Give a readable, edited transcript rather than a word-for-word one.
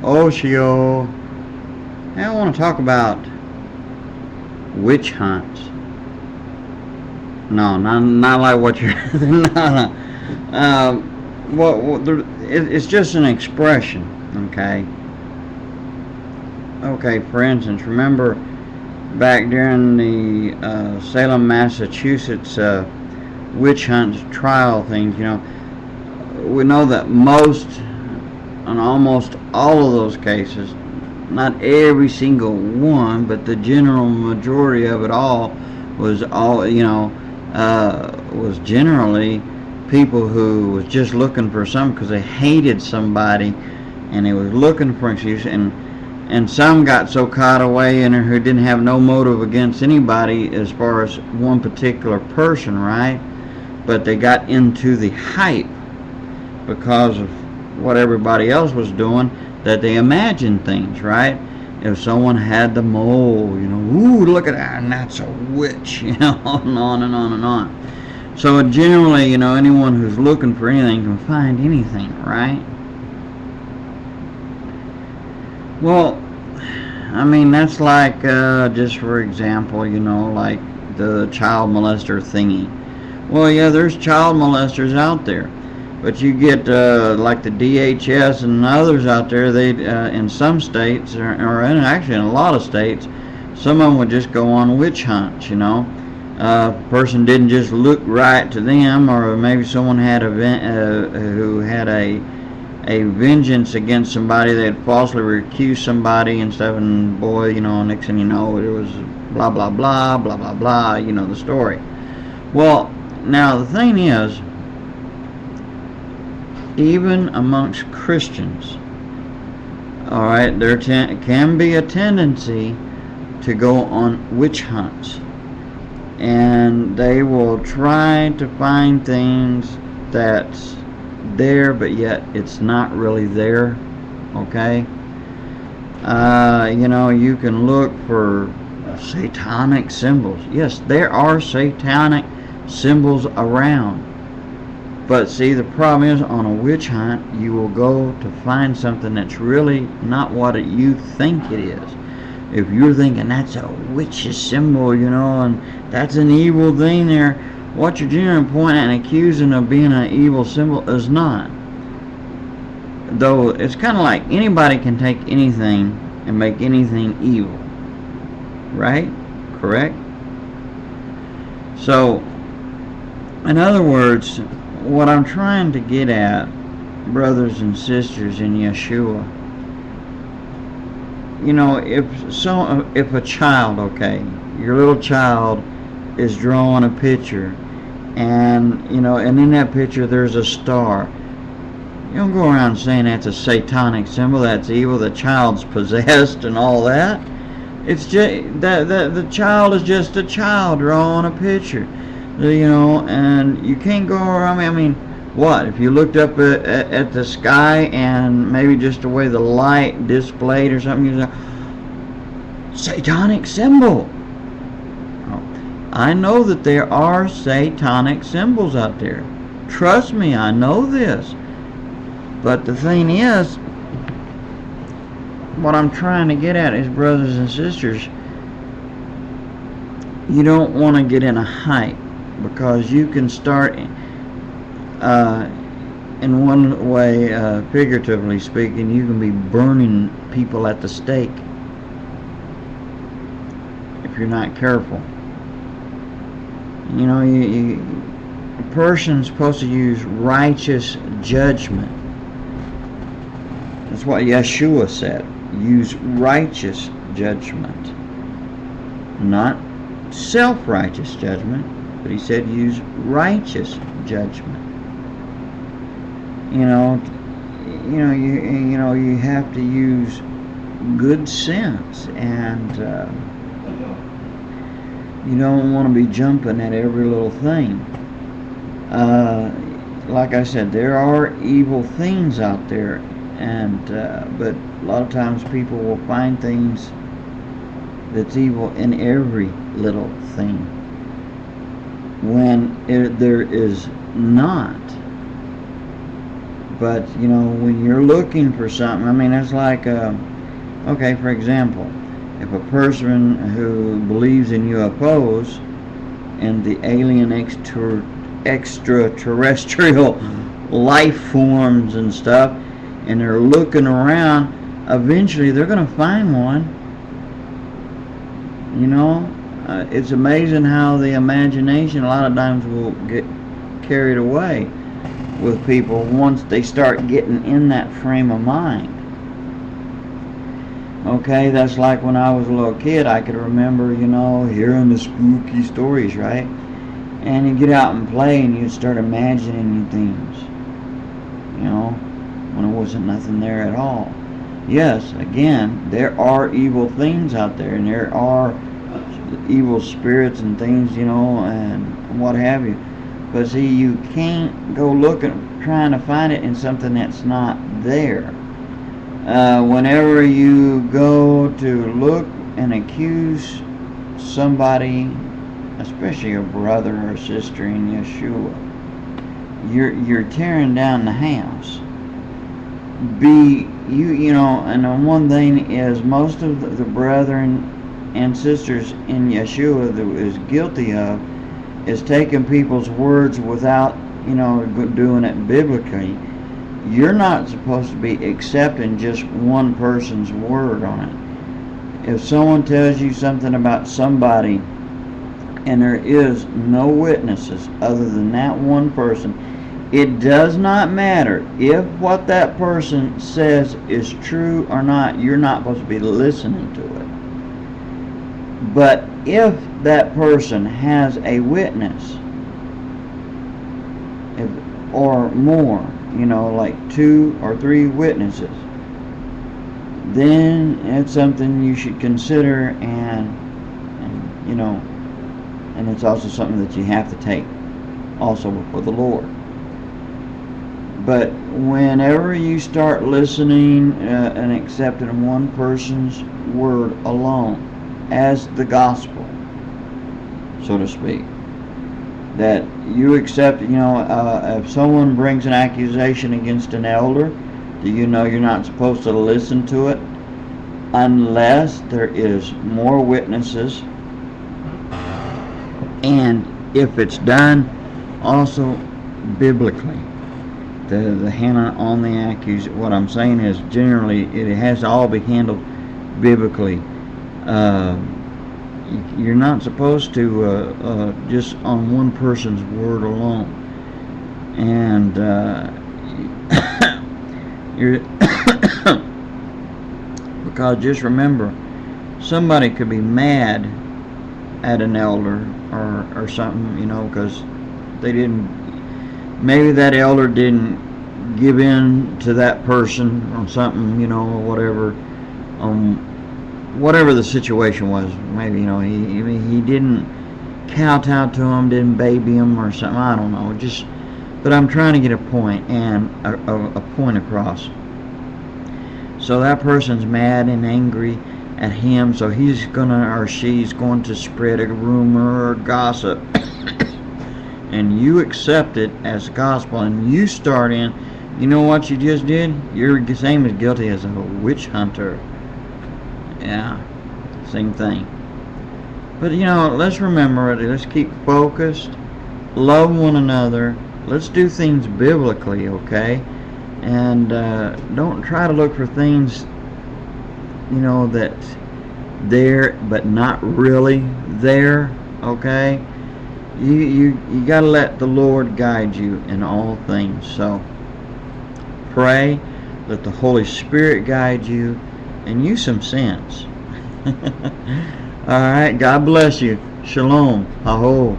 Oshio. I want to talk about witch hunts. No, not like what you're. No, no. It's just an expression, okay? Okay, for instance, remember back during the Salem, Massachusetts witch hunt trial things, we know that most and almost all of those cases, not every single one, but the general majority of it all was generally people who was just looking for something because they hated somebody and they was looking for an excuse, and some got so caught away in it who didn't have no motive against anybody as far as one particular person, right? But they got into the hype because of what everybody else was doing, that they imagined things, right? If someone had the mole, ooh, look at that, and that's a witch, and on and on and on. So generally, anyone who's looking for anything can find anything, right? Well, I mean, that's like, just for example, like the child molester thingy. Well, yeah, there's child molesters out there. But you get like the DHS and others out there, they in some states, or actually in a lot of states, some of them would just go on witch hunts, person didn't just look right to them, or maybe someone had who had a vengeance against somebody. They had falsely accused somebody and stuff, and boy, next thing you know, it was blah blah blah blah blah blah. The story. Well, now the thing is, even amongst Christians, all right, there can be a tendency to go on witch hunts, and they will try to find things that's there, but yet it's not really there. Okay, you can look for satanic symbols. Yes, there are satanic symbols around. But see, the problem is, on a witch hunt, you will go to find something that's really not what you think it is. If you're thinking that's a witch's symbol, and that's an evil thing there, what you're generally pointing at and accusing of being an evil symbol is not. Though it's kind of like anybody can take anything and make anything evil. Right? Correct? So, in other words, what I'm trying to get at, brothers and sisters in Yeshua, if a child, okay, your little child is drawing a picture, and in that picture there's a star, you don't go around saying that's a satanic symbol, that's evil, the child's possessed and all that. It's just that the child is just a child drawing a picture. And you can't go around. I mean, what if you looked up at the sky and maybe just the way the light displayed or something, you say, satanic symbol. I know that there are satanic symbols out there. Trust me, I know this. But the thing is, what I'm trying to get at is, brothers and sisters, you don't want to get in a hype, because you can start, in one way, figuratively speaking, you can be burning people at the stake if you're not careful. A person's supposed to use righteous judgment. That's what Yeshua said. Use righteous judgment, not self-righteous judgment. But he said use righteous judgment. You have to use good sense, and you don't want to be jumping at every little thing. Like I said, there are evil things out there, and but a lot of times people will find things that's evil in every little thing, when there is not. But, you know, when you're looking for something, I mean, it's like, okay, for example, if a person who believes in UFOs and the alien extraterrestrial life forms and stuff, and they're looking around, eventually they're going to find one. You know, it's amazing how the imagination a lot of times will get carried away with people once they start getting in that frame of mind. Okay, that's like when I was a little kid, I could remember, you know, hearing the spooky stories, right? And you get out and play and you start imagining things, you know, when it wasn't nothing there at all. Yes, again, there are evil things out there, and there are evil spirits and things, you know, and what have you. But see, you can't go looking, trying to find it in something that's not there. Whenever you go to look and accuse somebody, especially a brother or sister in Yeshua, you're tearing down the house. You know, and the one thing is, most of the brethren and sisters in Yeshua that is guilty of is taking people's words without, you know, doing it biblically. You're not supposed to be accepting just one person's word on it. If someone tells you something about somebody and there is no witnesses other than that one person, it does not matter if what that person says is true or not. You're not supposed to be listening to it. But if that person has a witness, or more, you know, like 2 or 3 witnesses, then it's something you should consider, and you know, and it's also something that you have to take also before the Lord. But whenever you start listening and accepting one person's word alone as the gospel, so to speak, that you accept, you know, if someone brings an accusation against an elder, do you know you're not supposed to listen to it unless there is more witnesses, and if it's done also biblically. The hand on the accusation. What I'm saying is, generally, it has to all be handled biblically. You're not supposed to just on one person's word alone. And you're because just remember, somebody could be mad at an elder or something, you know, because they didn't. Maybe that elder didn't give in to that person on something, you know, or whatever. Whatever the situation was, maybe, you know, he didn't kowtow to him, didn't baby him or something. I don't know. But I'm trying to get a point and a point across. So that person's mad and angry at him, so he's gonna or she's going to spread a rumor or gossip. And you accept it as gospel, and you start in, you know what you just did? You're the same as guilty as a witch hunter. Yeah, same thing. But, you know, let's remember, let's keep focused, love one another, let's do things biblically, okay? And don't try to look for things, you know, that's there but not really there, okay? You got to let the Lord guide you in all things. So pray, let the Holy Spirit guide you, and use some sense. All right, God bless you. Shalom. Aho.